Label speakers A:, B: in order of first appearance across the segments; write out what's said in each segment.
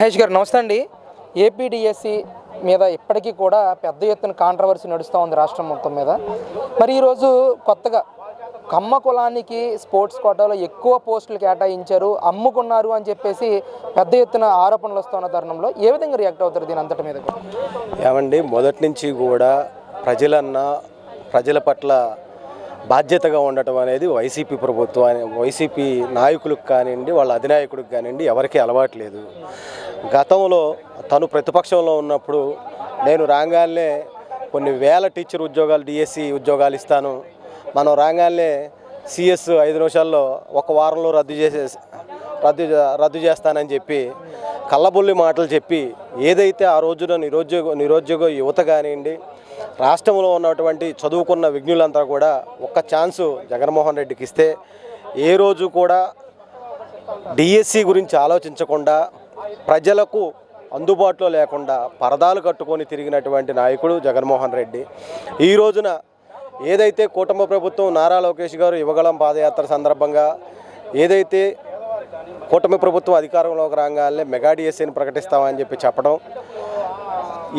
A: మహేష్ గారు నమస్తే అండి. ఏపీడిఎస్సి మీద ఇప్పటికీ కూడా పెద్ద ఎత్తున కాంట్రవర్సీ నడుస్తూ ఉంది రాష్ట్రం మొత్తం మీద. మరి ఈరోజు కొత్తగా కమ్మ కులానికి స్పోర్ట్స్ కోటాలో ఎక్కువ పోస్టులు కేటాయించారు, అమ్ముకున్నారు అని చెప్పేసి పెద్ద ఎత్తున ఆరోపణలు వస్తున్న తరుణంలో ఏ విధంగా రియాక్ట్ అవుతారు దీని అంతటి మీద?
B: ఏమండి, మొదటి నుంచి కూడా ప్రజల పట్ల బాధ్యతగా ఉండటం అనేది వైసీపీ ప్రభుత్వాన్ని, వైసీపీ నాయకులకు కానివ్వండి, వాళ్ళ అధినాయకుడికి కానివ్వండి ఎవరికీ అలవాట్లేదు. గతంలో తను ప్రతిపక్షంలో ఉన్నప్పుడు నేను రాగానే కొన్ని వేల టీచర్ ఉద్యోగాలు, డిఎస్సి ఉద్యోగాలు ఇస్తాను, మనం రాగానే సిఎస్ 5 నిమిషాల్లో ఒక వారంలో రద్దు చేస్తానని చెప్పి కళ్ళబొల్లి మాటలు చెప్పి ఏదైతే ఆ రోజున నిరుద్యోగ యువత కానివ్వండి, రాష్ట్రంలో ఉన్నటువంటి చదువుకున్న విజ్ఞులంతా కూడా ఒక్క ఛాన్సు జగన్మోహన్ రెడ్డికి ఇస్తే ఏ రోజు కూడా డిఎస్సి గురించి ఆలోచించకుండా ప్రజలకు అందుబాటులో లేకుండా పరదాలు కట్టుకొని తిరిగినటువంటి నాయకుడు జగన్మోహన్ రెడ్డి. ఈ రోజున ఏదైతే కూటమి ప్రభుత్వం నారా లోకేష్ గారు యువగళం పాదయాత్ర సందర్భంగా ఏదైతే కూటమి ప్రభుత్వం అధికారంలోకి రాగానే మెగా డిఎస్సిని ప్రకటిస్తామని చెప్పి చెప్పడం,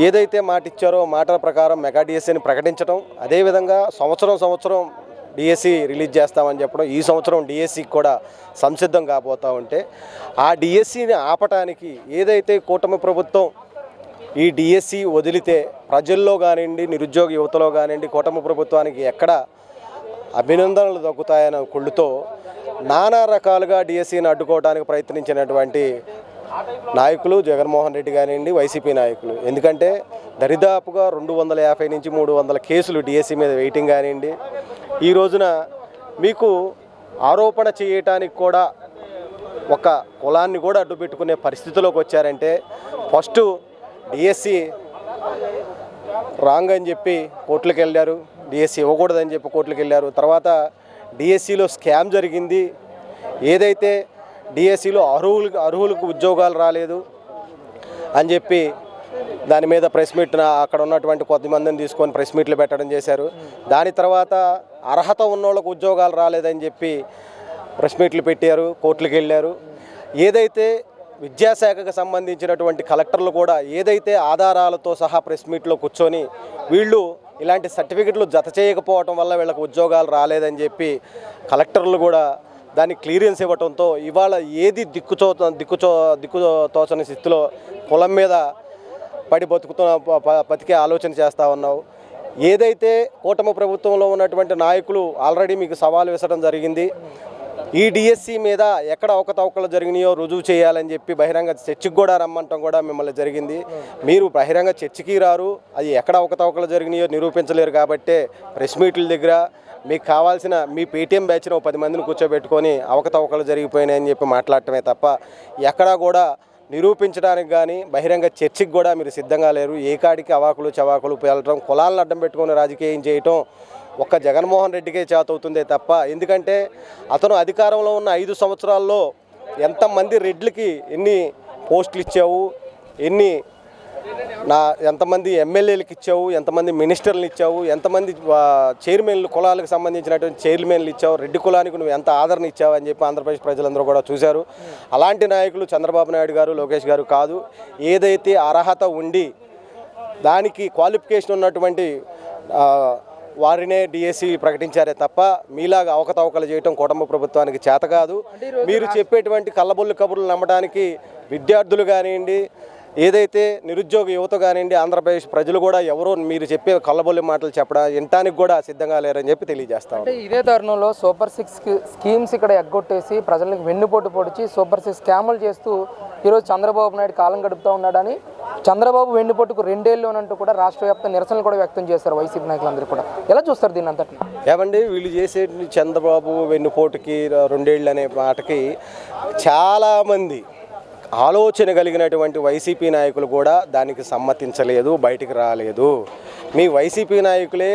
B: ఏదైతే మాట ఇచ్చారో మాటల ప్రకారం మెగా డిఎస్సిని ప్రకటించడం, అదేవిధంగా సంవత్సరం డిఎస్సి రిలీజ్ చేస్తామని చెప్పడం, ఈ సంవత్సరం డిఎస్సికి కూడా సంసిద్ధం కాబోతూ ఉంటే ఆ డిఎస్సిని ఆపటానికి ఏదైతే కూటమి ప్రభుత్వం ఈ డిఎస్సి వదిలితే ప్రజల్లో కానివ్వండి, నిరుద్యోగ యువతలో కానివ్వండి కూటమి ప్రభుత్వానికి ఎక్కడ అభినందనలు దక్కుతాయన్న కుళ్ళుతో నానా రకాలుగా డిఎస్సిని అడ్డుకోవడానికి ప్రయత్నించినటువంటి నాయకులు జగన్మోహన్ రెడ్డి కానివ్వండి, వైసీపీ నాయకులు. ఎందుకంటే దరిదాపుగా 250 నుంచి 300 కేసులు డిఎస్సి మీద వెయిటింగ్ కానివ్వండి. ఈ రోజున మీకు ఆరోపణ చేయటానికి కూడా ఒక కులాన్ని కూడా అడ్డు పెట్టుకునే పరిస్థితిలోకి వచ్చారంటే ఫస్ట్ డిఎస్సి రాంగ్ అని చెప్పి కోర్టులకు వెళ్ళారు, డిఎస్సి ఇవ్వకూడదని చెప్పి కోర్టులకు వెళ్ళారు. తర్వాత డిఎస్సిలో స్కామ్ జరిగింది, ఏదైతే డిఎస్సిలో అర్హులకు ఉద్యోగాలు రాలేదు అని చెప్పి దాని మీద ప్రెస్ మీట్ అక్కడ ఉన్నటువంటి కొద్దిమందిని తీసుకొని ప్రెస్ మీట్లు పెట్టడం చేశారు. దాని తర్వాత అర్హత ఉన్నోళ్ళకు ఉద్యోగాలు రాలేదని చెప్పి ప్రెస్ మీట్లు పెట్టారు, కోర్టులకు వెళ్ళారు. ఏదైతే విద్యాశాఖకు సంబంధించినటువంటి కలెక్టర్లు కూడా ఏదైతే ఆధారాలతో సహా ప్రెస్ మీట్లో కూర్చొని వీళ్ళు ఇలాంటి సర్టిఫికెట్లు జత చేయకపోవటం వల్ల వీళ్ళకి ఉద్యోగాలు రాలేదని చెప్పి కలెక్టర్లు కూడా దాన్ని క్లియరెన్స్ ఇవ్వడంతో ఇవాళ ఏది దిక్కుతోచని స్థితిలో కులం మీద పడి బతికే ఆలోచన చేస్తూ ఉన్నావు. ఏదైతే కూటమి ప్రభుత్వంలో ఉన్నటువంటి నాయకులు ఆల్రెడీ మీకు సవాల్ విసరడం జరిగింది, ఈ డిఎస్సి మీద ఎక్కడ అవకతవకలు జరిగినాయో రుజువు చేయాలని చెప్పి బహిరంగ చర్చకి కూడా రమ్మంటం కూడా మిమ్మల్ని జరిగింది. మీరు బహిరంగ చర్చకి రారు, అది ఎక్కడ అవకతవకలు జరిగినాయో నిరూపించలేరు. కాబట్టే ప్రెస్ మీట్ల దగ్గర మీకు కావాల్సిన మీ పేటీఎం బ్యాచ్ను 10 మందిని కూర్చోబెట్టుకొని అవకతవకలు జరిగిపోయినాయని చెప్పి మాట్లాడటమే తప్ప ఎక్కడా కూడా నిరూపించడానికి కానీ బహిరంగ చర్చకి కూడా మీరు సిద్ధంగా లేరు. ఏకాడికి అవాకులు చవాకులు పేలటం, కులాలను అడ్డం పెట్టుకొని రాజకీయం చేయటం ఒక్క జగన్మోహన్ రెడ్డికే చేతవుతుందే తప్ప, ఎందుకంటే అతను అధికారంలో ఉన్న 5 సంవత్సరాల్లో ఎంతమంది రెడ్లకి ఎన్ని పోస్టులు ఇచ్చావు, ఎంతమంది ఎమ్మెల్యేలకు ఇచ్చావు, ఎంతమంది మినిస్టర్లు ఇచ్చావు, ఎంతమంది చైర్మన్లు కులాలకు సంబంధించినటువంటి చైర్మన్లు ఇచ్చావు, రెడ్డి కులానికి నువ్వు ఎంత ఆదరణ ఇచ్చావు అని చెప్పి ఆంధ్రప్రదేశ్ ప్రజలందరూ కూడా చూశారు. అలాంటి నాయకులు చంద్రబాబు నాయుడు గారు, లోకేష్ గారు కాదు. ఏదైతే అర్హత ఉండి దానికి క్వాలిఫికేషన్ ఉన్నటువంటి వారినే డిఎస్సి ప్రకటించారే తప్ప మీలాగా అవకతవకలు చేయటం కూటమి ప్రభుత్వానికి చేత కాదు. మీరు చెప్పేటువంటి కళ్ళబొల్లి కబుర్లు నమ్మడానికి విద్యార్థులు కానివ్వండి, ఏదైతే నిరుద్యోగ యువత కానివ్వండి, ఆంధ్రప్రదేశ్ ప్రజలు కూడా ఎవరో మీరు చెప్పే కళ్ళబొల్లి మాటలు వినటానికి కూడా సిద్ధంగా లేరని చెప్పి తెలియజేస్తాం.
A: ఇదే తరుణంలో సూపర్ 6 స్కీమ్స్ ఇక్కడ ఎగ్గొట్టేసి ప్రజలకు వెన్నుపోటు పొడిచి సూపర్ 6 స్కాములు చేస్తూ ఈరోజు చంద్రబాబు నాయుడు కాలం గడుపుతూ ఉన్నాడని, చంద్రబాబు వెన్నుపోటుకు 2 ఏళ్ళలోనంటూ కూడా రాష్ట్ర వ్యాప్త నిరసనలు కూడా వ్యక్తం చేస్తారు వైసీపీ నాయకులందరూ కూడా. ఎలా చూస్తారు దీన్ని అంతటి?
B: ఏమండి, వీళ్ళు చేసే చంద్రబాబు వెన్నుపోటుకి 2 ఏళ్ళు అనే మాటకి చాలామంది ఆలోచన కలిగినటువంటి వైసీపీ నాయకులు కూడా దానికి సమ్మతించలేదు, బయటికి రాలేదు. మీ వైసీపీ నాయకులే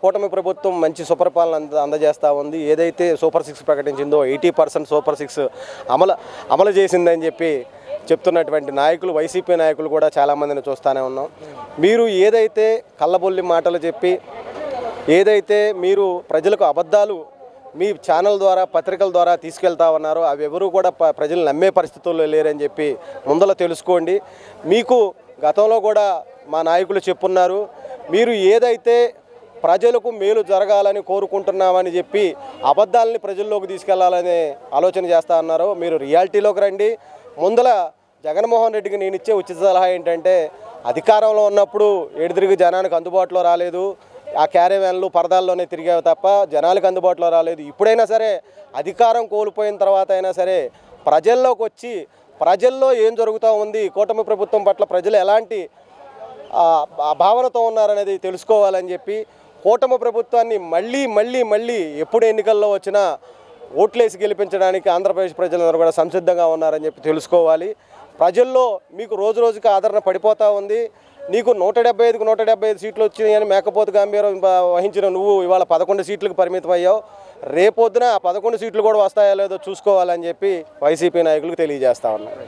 B: కూటమి ప్రభుత్వం మంచి సుపరిపాలన అందజేస్తూ ఉంది, ఏదైతే సూపర్ 6 ప్రకటించిందో 80% సూపర్ 6 అమలు చేసిందని చెప్పి చెప్తున్నటువంటి నాయకులు, వైసీపీ నాయకులు కూడా చాలామందిని చూస్తూనే ఉన్నాం. మీరు ఏదైతే కళ్ళబొల్లి మాటలు చెప్పి ఏదైతే మీరు ప్రజలకు అబద్ధాలు మీ ఛానల్ ద్వారా పత్రికల ద్వారా తీసుకెళ్తా ఉన్నారు. అవి ఎవరు కూడా ప్రజలు నమ్మే పరిస్థితుల్లో లేరని చెప్పి ముందర తెలుసుకోండి. మీకు గతంలో కూడా మా నాయకులు చెప్పున్నారు, మీరు ఏదైతే ప్రజలకు మేలు జరగాలని కోరుకుంటున్నామని చెప్పి అబద్ధాలని ప్రజల్లోకి తీసుకెళ్లాలనే ఆలోచన చేస్తా అన్నారో మీరు రియాలిటీలోకి రండి. ముందల జగన్మోహన్ రెడ్డికి నేను ఇచ్చే ఉచిత సలహా ఏంటంటే, అధికారంలో ఉన్నప్పుడు ఎడుదిరిగి జనానికి అందుబాటులో రాలేదు, ఆ క్యారేవ్యాన్లు పరదాల్లోనే తిరిగావు తప్ప జనాలకు అందుబాటులో రాలేదు. ఇప్పుడైనా సరే అధికారం కోల్పోయిన తర్వాత అయినా సరే ప్రజల్లోకి వచ్చి ప్రజల్లో ఏం జరుగుతూ ఉంది, కూటమి ప్రభుత్వం పట్ల ప్రజలు ఎలాంటి భావనతో ఉన్నారనేది తెలుసుకోవాలని చెప్పి కూటమి ప్రభుత్వాన్ని మళ్ళీ ఎప్పుడు ఎన్నికల్లో వచ్చినా ఓట్లేసి గెలిపించడానికి ఆంధ్రప్రదేశ్ ప్రజలందరూ కూడా సంసిద్ధంగా ఉన్నారని చెప్పి తెలుసుకోవాలి. ప్రజల్లో మీకు రోజు రోజుకి ఆదరణ పడిపోతూ ఉంది. నీకు 175కు 175 సీట్లు వచ్చినాయని మేకపోతు గంభీరం వహించిన నువ్వు ఇవాళ 11 సీట్లకు పరిమితం అయ్యావు. రేపొద్దున ఆ 11 సీట్లు కూడా వస్తాయో లేదో చూసుకోవాలని చెప్పి వైసీపీ నాయకులకు తెలియజేస్తా ఉన్నారు.